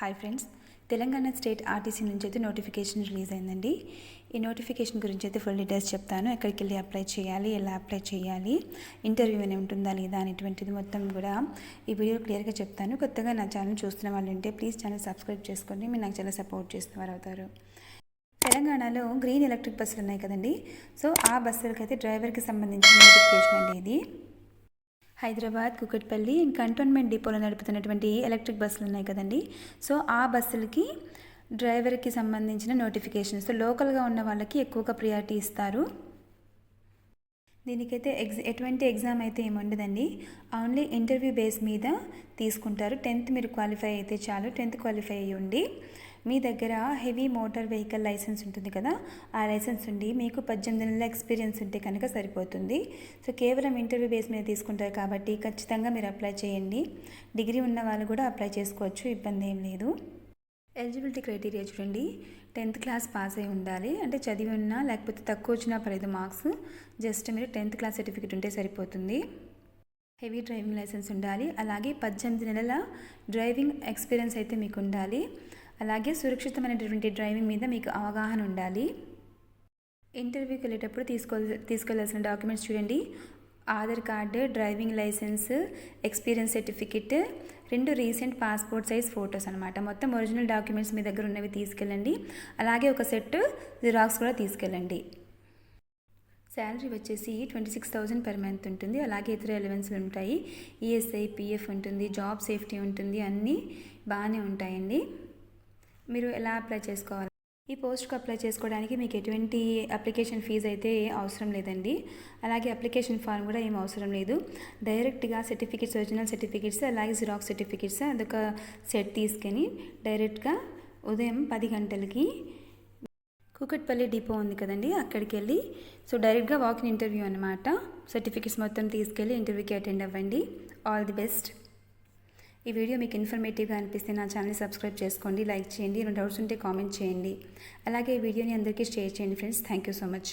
Hi friends, Telangana state RTC నుంచి అయితే notification release అయిందండి. ఈ నోటిఫికేషన్ గురించి అయితే ఫుల్ డీటెయిల్స్ చెప్తాను. ఎక్కడికి వెళ్ళి అప్లై చేయాలి, ఎలా అప్లై చేయాలి, ఇంటర్వ్యూ అనేది ఉంటుందా లేదా అనేటువంటిది మొత్తం కూడా ఈ వీడియో క్లియర్గా చెప్తాను. కొత్తగా నా ఛానల్ చూస్తున్న వాళ్ళు ఉంటే ప్లీజ్ ఛానల్ సబ్స్క్రైబ్ చేసుకోండి. మీరు నాకు చాలా సపోర్ట్ చేస్తున్నవారు అవుతారు. తెలంగాణలో గ్రీన్ ఎలక్ట్రిక్ బస్సులు ఉన్నాయి కదండి. సో ఆ బస్సులకైతే డ్రైవర్కి సంబంధించిన నోటిఫికేషన్ అండి ఇది. హైదరాబాద్, కుకట్పల్లి అండ్ కంటోన్మెంట్ డిపోలో నడుపుతున్నటువంటి ఎలక్ట్రిక్ బస్సులు ఉన్నాయి కదండి. సో ఆ బస్సులకి డ్రైవర్కి సంబంధించిన నోటిఫికేషన్. సో లోకల్గా ఉన్న వాళ్ళకి ఎక్కువగా ప్రియారిటీ ఇస్తారు. దీనికైతే ఎటువంటి ఎగ్జామ్ అయితే ఏమి ఉండదండి. ఓన్లీ ఇంటర్వ్యూ బేస్ మీద తీసుకుంటారు. 10th మీరు క్వాలిఫై అయితే చాలు. 10th క్వాలిఫై అయ్యి ఉండి మీ దగ్గర హెవీ మోటార్ వెహికల్ లైసెన్స్ ఉంటుంది కదా, ఆ లైసెన్స్ ఉండి మీకు 18 నెలల ఎక్స్పీరియన్స్ ఉంటే కనుక సరిపోతుంది. సో కేవలం ఇంటర్వ్యూ బేస్ మీద తీసుకుంటారు కాబట్టి ఖచ్చితంగా మీరు అప్లై చేయండి. డిగ్రీ ఉన్న వాళ్ళు కూడా అప్లై చేసుకోవచ్చు, ఇబ్బంది ఏం లేదు. ఎలిజిబిలిటీ క్రైటీరియా చూడండి. 10th క్లాస్ పాస్ అయి ఉండాలి. అంటే చదివి ఉన్నా లేకపోతే తక్కువ వచ్చినా పర్లేదు మార్క్స్. జస్ట్ మీరు 10th క్లాస్ సర్టిఫికేట్ ఉంటే సరిపోతుంది. హెవీ డ్రైవింగ్ లైసెన్స్ ఉండాలి. అలాగే 18 నెలల డ్రైవింగ్ ఎక్స్పీరియన్స్ అయితే మీకు ఉండాలి. అలాగే సురక్షితమైనటువంటి డ్రైవింగ్ మీద మీకు అవగాహన ఉండాలి. ఇంటర్వ్యూకి వెళ్ళేటప్పుడు తీసుకెళ్లాల్సిన డాక్యుమెంట్స్ చూడండి. Aadhaar card, driving licence, experience certificate, 2 recent passport size photos అనమాట. మొత్తం ఒరిజినల్ డాక్యుమెంట్స్ మీ దగ్గర ఉన్నవి తీసుకెళ్ళండి. అలాగే ఒక సెట్ జిరాక్స్ కూడా తీసుకెళ్ళండి. శాలరీ వచ్చేసి 26,000 పర్ మంత్ ఉంటుంది. అలాగే ఇతర ఎలవెన్స్లు ఉంటాయి. ఈఎస్ఐ, పిఎఫ్ ఉంటుంది, జాబ్ సేఫ్టీ ఉంటుంది, అన్నీ బాగానే ఉంటాయండి. మీరు ఎలా అప్లై చేసుకోవాలి? ఈ పోస్ట్కి అప్లై చేసుకోవడానికి మీకు ఎటువంటి అప్లికేషన్ ఫీజు అయితే అవసరం లేదండి. అలాగే అప్లికేషన్ ఫామ్ కూడా ఏం అవసరం లేదు. డైరెక్ట్గా సర్టిఫికెట్స్, ఒరిజినల్ సర్టిఫికెట్స్, అలాగే జిరాక్స్ సర్టిఫికెట్స్ అదొక సెట్ తీసుకొని డైరెక్ట్గా ఉదయం 10 గంటలకి కూకట్పల్లి డిపో ఉంది కదండి, అక్కడికి వెళ్ళి సో డైరెక్ట్గా వాకిన్ ఇంటర్వ్యూ అనమాట. సర్టిఫికెట్స్ మొత్తం తీసుకెళ్ళి ఇంటర్వ్యూకి అటెండ్ అవ్వండి. All the best. ఈ వీడియో మీకు ఇన్ఫర్మేటివ్గా అనిపిస్తే నా ఛానల్ని సబ్స్క్రైబ్ చేసుకోండి, లైక్ చేయండి. ఏమైనా డౌట్స్ ఉంటే కామెంట్ చేయండి. అలాగే ఈ వీడియోని అందరికీ షేర్ చేయండి friends. Thank you so much.